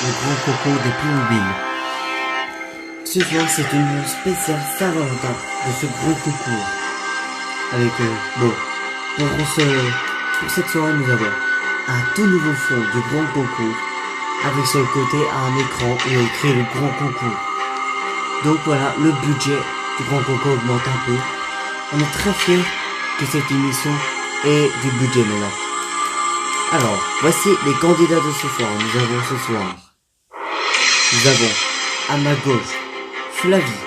le grand coco des Playmobil. Ce soir, c'est une spéciale Saint-Valentin de ce grand concours. Avec, pour cette soirée, nous avons un tout nouveau fond du grand concours, avec sur le côté un écran où est écrit le grand concours. Donc voilà, le budget du grand concours augmente un peu. On est très fiers que cette émission ait du budget maintenant. Alors, voici les candidats de ce soir. Nous avons à ma gauche Flavie,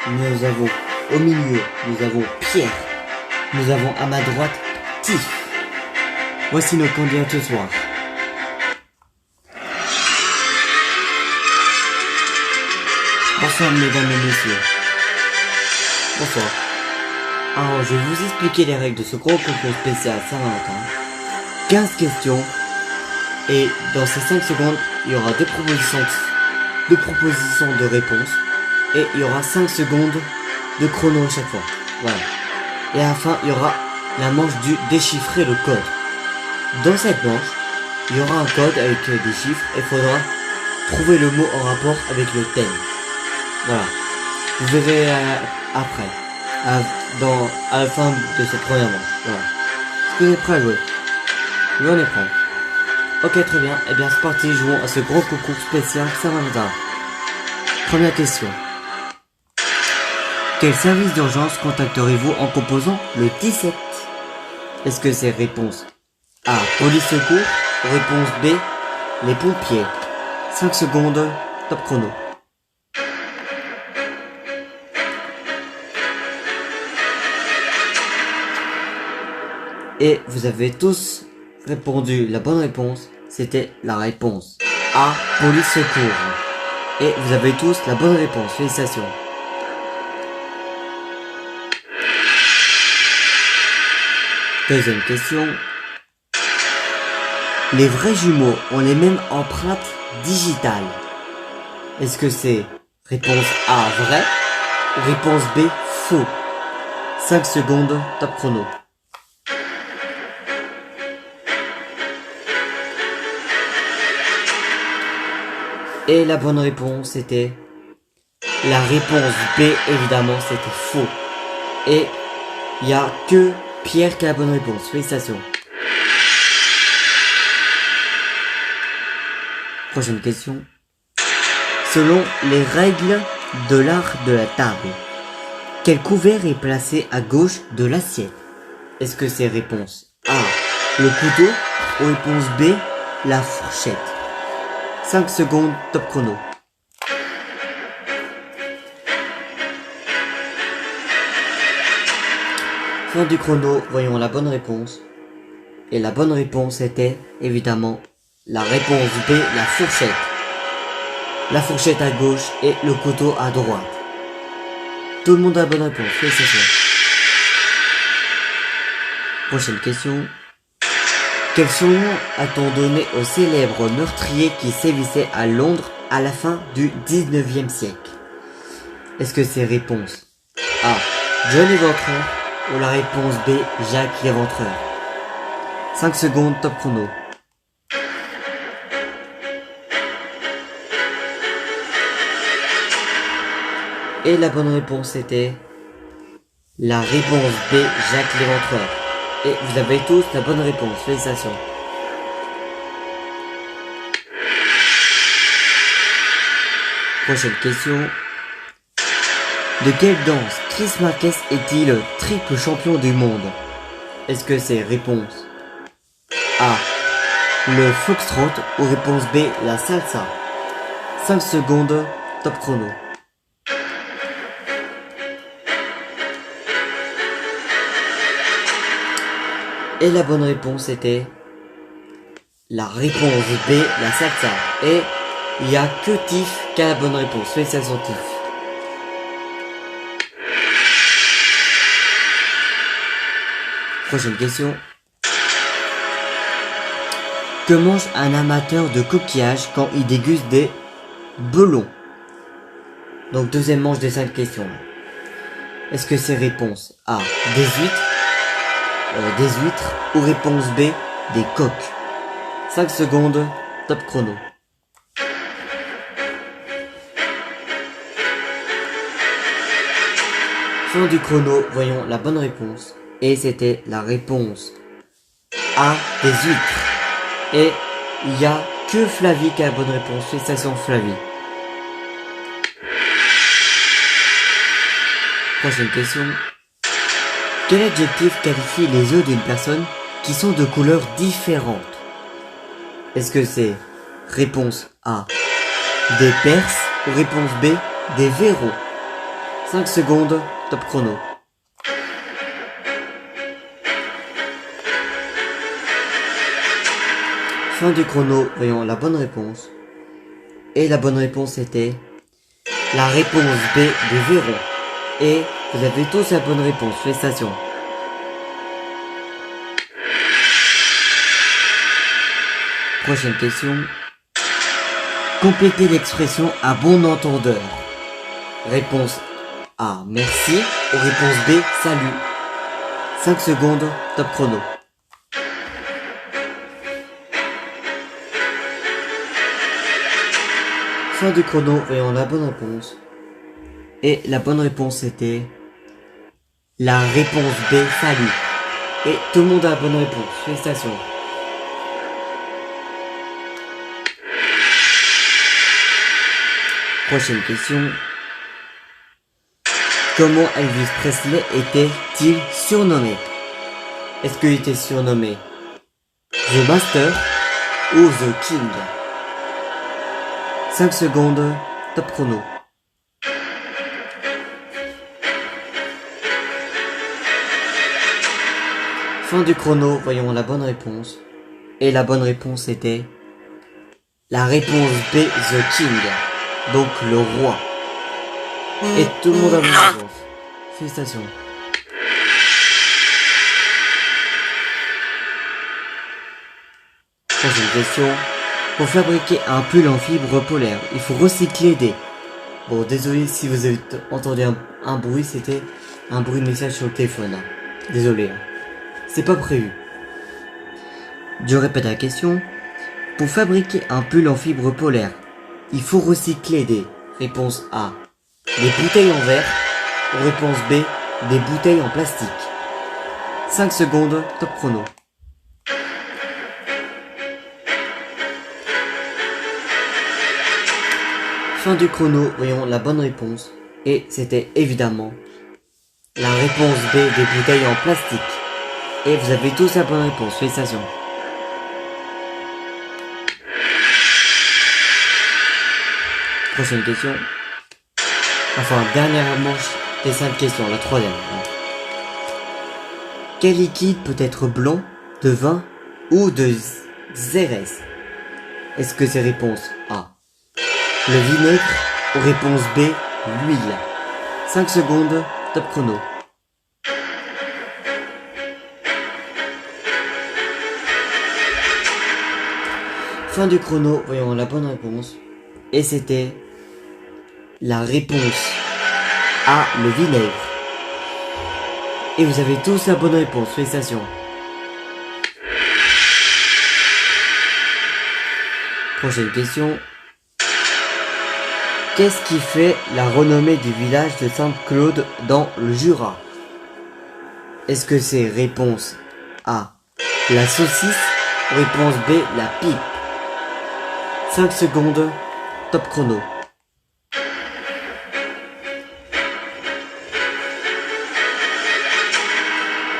nous avons au milieu, nous avons Pierre, nous avons à ma droite Tiff. Voici nos candidats de ce soir. Bonsoir mesdames et messieurs. Bonsoir. Alors je vais vous expliquer les règles de ce gros concours spécial Saint-Valentin. 15 questions. Et dans ces 5 secondes, il y aura deux propositions de réponse. Et il y aura 5 secondes de chrono à chaque fois. Voilà. Et à la fin, il y aura la manche du déchiffrer le code. Dans cette manche, il y aura un code avec des chiffres et il faudra trouver le mot en rapport avec le thème. Voilà. Vous verrez après. À la fin de cette première manche. Voilà. Est-ce que vous êtes prêts à jouer? Oui, on est prêts. Ok, très bien. Eh bien, c'est parti. Jouons à ce gros concours spécial Saint-Valentin. Première question. Quel service d'urgence contacterez-vous en composant le 17? Est-ce que c'est réponse A, police secours, réponse B, les pompiers? 5 secondes, top chrono. Et vous avez tous répondu la bonne réponse, c'était la réponse A, police secours. Et vous avez tous la bonne réponse, félicitations. Deuxième question. Les vrais jumeaux ont les mêmes empreintes digitales. Est-ce que c'est réponse A, vrai, ou réponse B, faux? 5 secondes, top chrono. Et la bonne réponse était la réponse B, évidemment, c'était faux. Et il n'y a que Pierre qui a la bonne réponse. Félicitations. Prochaine question. Selon les règles de l'art de la table, quel couvert est placé à gauche de l'assiette? Est-ce que c'est réponse A, le couteau, ou réponse B, la fourchette? 5 secondes, top chrono. Fin du chrono, voyons la bonne réponse. Et la bonne réponse était, évidemment, la réponse B, la fourchette. La fourchette à gauche et le couteau à droite. Tout le monde a la bonne réponse, félicitations. Prochaine question. Quel surnom a-t-on donné au célèbre meurtrier qui sévissait à Londres à la fin du 19e siècle? Est-ce que c'est réponse A, John l'Éventreur, ou la réponse B, Jacques l'Éventreur? 5 secondes, top chrono. Et la bonne réponse était la réponse B, Jacques l'Éventreur. Et vous avez tous la bonne réponse, félicitations. Prochaine question. De quelle danse Chris Marquez est-il triple champion du monde? Est-ce que c'est réponse A, le foxtrot, ou réponse B, la salsa? 5 secondes, top chrono. Et la bonne réponse était la réponse B, la salsa. Et il n'y a que Tiff qui a la bonne réponse. Félicitations Tiff. Prochaine question. Que mange un amateur de coquillages quand il déguste des belons? Donc deuxième manche des 5 questions. Est-ce que c'est réponse A, des huîtres, ou réponse B, des coques? 5 secondes, top chrono. Fin du chrono, voyons la bonne réponse. Et c'était la réponse A, des huîtres. Et il y a que Flavie qui a la bonne réponse. Félicitations Flavie. Prochaine question. Quel adjectif qualifie les œufs d'une personne qui sont de couleurs différentes? Est-ce que c'est réponse A, des perses, ou réponse B, des verrous? 5 secondes, top chrono. Fin du chrono, voyons la bonne réponse. Et la bonne réponse était la réponse B, des verrous. Et vous avez tous la bonne réponse, félicitations. Prochaine question. Complétez l'expression à bon entendeur. Réponse A, merci. Ou réponse B, salut. 5 secondes, top chrono. Fin du chrono, voyons la bonne réponse. Et la bonne réponse était la réponse B, salut. Et tout le monde a la bonne réponse, félicitations. Prochaine question. Comment Elvis Presley était-il surnommé? Est-ce qu'il était surnommé The Master ou The King? 5 secondes, top chrono. Fin du chrono, voyons la bonne réponse. Et la bonne réponse était la réponse B, The King. Donc le roi. Et tout le monde a bonne réponse. Félicitations. Prochaine question. Pour fabriquer un pull en fibre polaire, il faut recycler des... Bon, désolé si vous avez entendu un bruit, c'était un bruit de message sur le téléphone. Hein. Désolé. Hein. C'est pas prévu. Je répète la question. Pour fabriquer un pull en fibre polaire, il faut recycler des... Réponse A, des bouteilles en verre. Ou réponse B, des bouteilles en plastique. 5 secondes, top chrono. Fin du chrono, voyons la bonne réponse. Et c'était évidemment la réponse B, des bouteilles en plastique. Et vous avez tous la bonne réponse, félicitations. Prochaine question. Enfin, dernière manche des 5 questions, la troisième. Quel liquide peut être blanc, de vin ou de xérès? Est-ce que c'est réponse A, le vinaigre, ou réponse B, l'huile? 5 secondes, top chrono. Fin du chrono, voyons la bonne réponse. Et c'était la réponse A, le vinaigre. Et vous avez tous la bonne réponse, félicitations. Prochaine question. Qu'est-ce qui fait la renommée du village de Sainte-Claude dans le Jura? Est-ce que c'est réponse A, la saucisse, ou réponse B, la pipe? 5 secondes, top chrono.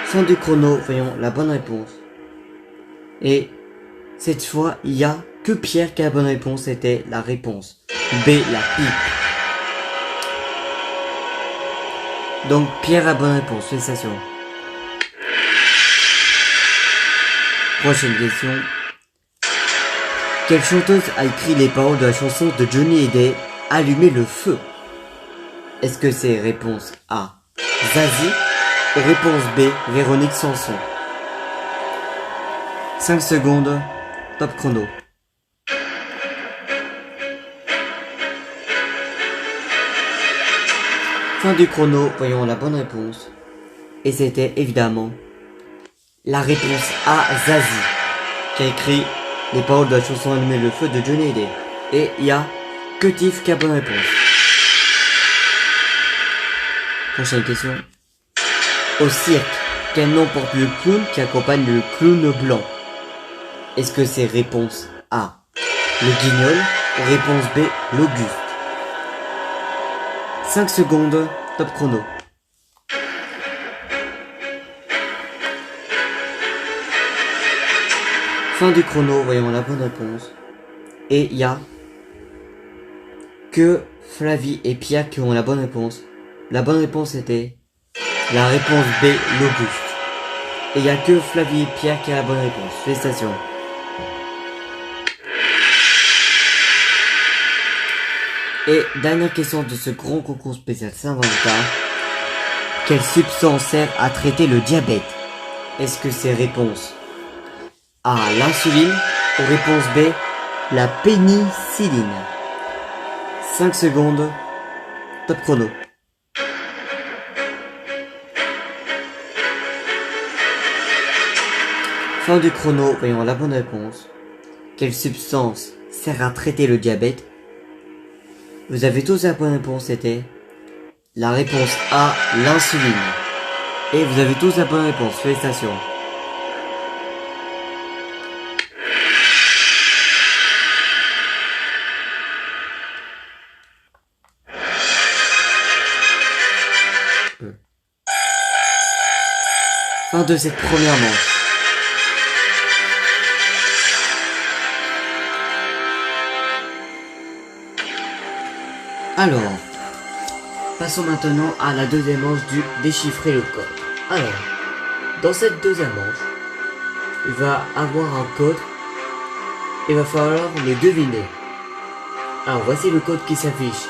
Fin du chrono, voyons la bonne réponse. Et cette fois, il y a que Pierre qui a la bonne réponse, c'était la réponse B, la pipe. Donc Pierre a la bonne réponse, félicitations. Prochaine question. Quelle chanteuse a écrit les paroles de la chanson de Johnny Hallyday, Allumer le feu? Est-ce que c'est réponse A, Zazie, ou réponse B, Véronique Sanson? 5 secondes, top chrono. Fin du chrono, voyons la bonne réponse. Et c'était évidemment la réponse A, Zazie, qui a écrit les paroles de la chanson Allumer le feu de Johnny Hallyday. Et il y a que Tiff qui a bonne réponse. Prochaine question. Au cirque, quel nom porte le clown qui accompagne le clown blanc? Est-ce que c'est réponse A, le guignol, ou réponse B, l'Auguste? 5 secondes, top chrono. Fin du chrono, voyons la bonne réponse. Et il y a que Flavie et Pierre qui ont la bonne réponse. La bonne réponse était la réponse B, l'Auguste. Et il y a que Flavie et Pierre qui a la bonne réponse. Félicitations. Et dernière question de ce grand concours spécial Saint-Valentin. Quelle substance sert à traiter le diabète? Est-ce que c'est réponse A, l'insuline, ou réponse B, la pénicilline? 5 secondes, top chrono. Fin du chrono, voyons la bonne réponse. Quelle substance sert à traiter le diabète? Vous avez tous la bonne réponse, c'était la réponse A, l'insuline. Et vous avez tous la bonne réponse, félicitations. Fin de cette première manche. Alors, passons maintenant à la deuxième manche du déchiffrer le code. Alors, dans cette deuxième manche, il va avoir un code. Il va falloir le deviner. Alors, voici le code qui s'affiche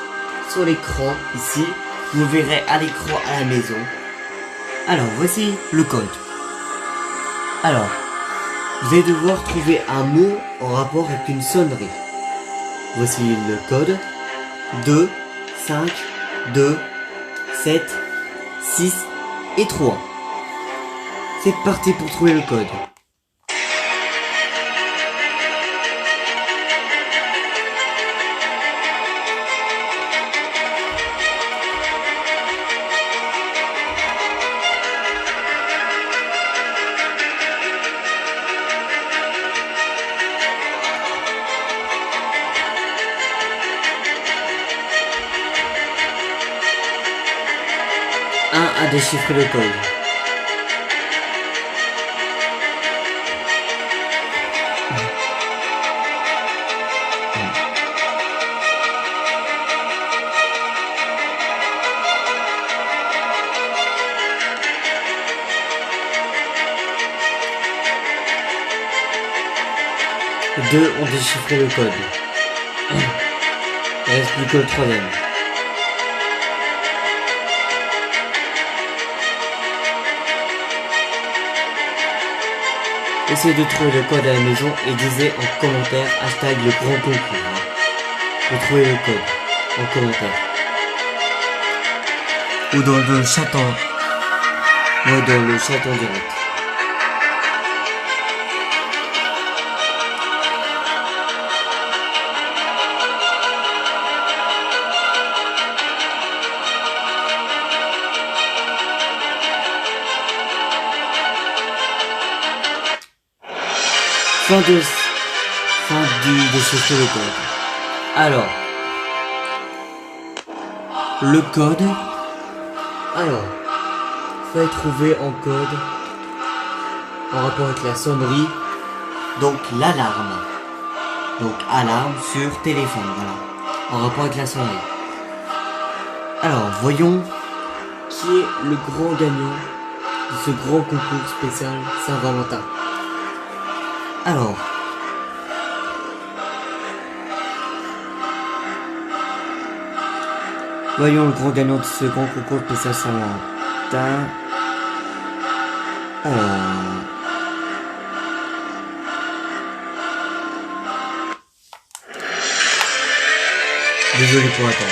sur l'écran ici. Vous verrez à l'écran à la maison. Alors, voici le code. Alors, vous allez devoir trouver un mot en rapport avec une sonnerie. Voici le code. 2, 5, 2, 7, 6 et 3. C'est parti pour trouver le code. À déchiffrer le code. Deux ont déchiffré le code. Il reste plus que le troisième. Essayez de trouver le code à la maison et disez en commentaire hashtag le grand concours. Pour trouver le code en commentaire. Ou dans le chat dans le chat en direct. Fin du déchiffrer le code. Alors, le code. Alors, il fallait trouver en code en rapport avec la sonnerie. Donc l'alarme. Donc alarme sur téléphone, voilà. En rapport avec la sonnerie. Alors, voyons qui est le grand gagnant de ce grand concours spécial Saint-Valentin. Alors, voyons le grand gagnant de ce grand concours spécial Saint-Valentin. Désolé pour l'attente.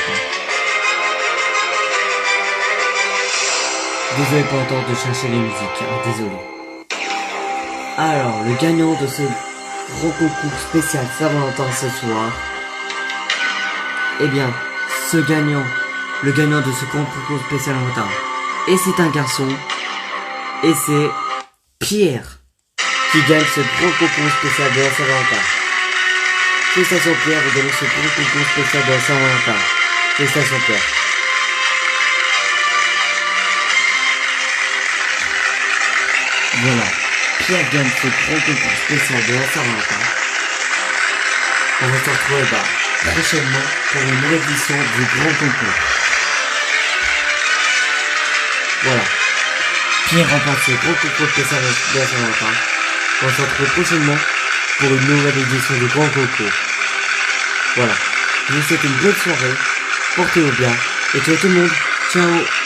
Désolé pour l'attente de chercher les musiques. Désolé. Alors, le gagnant de ce gros concours spécial Saint-Valentin ce soir, eh bien, ce gagnant le gagnant de ce concours spécial en retard. Et c'est un garçon. Et c'est Pierre qui gagne ce gros concours spécial de la Saint-Valentin. Félicitations Pierre, vous gagnez ce gros concours spécial de la Saint-Valentin. Félicitations Pierre. Voilà, Pierre gagne ce gros concours spécial de la Saint-Valentin. On va se retrouver prochainement pour une nouvelle édition du grand concours. Voilà. Pierre remporte ce gros concours spécial de la Saint-Valentin. On se retrouve prochainement pour une nouvelle édition du grand concours. Voilà. Je vous souhaite une bonne soirée. Portez-vous bien. Et ciao tout le monde. Ciao.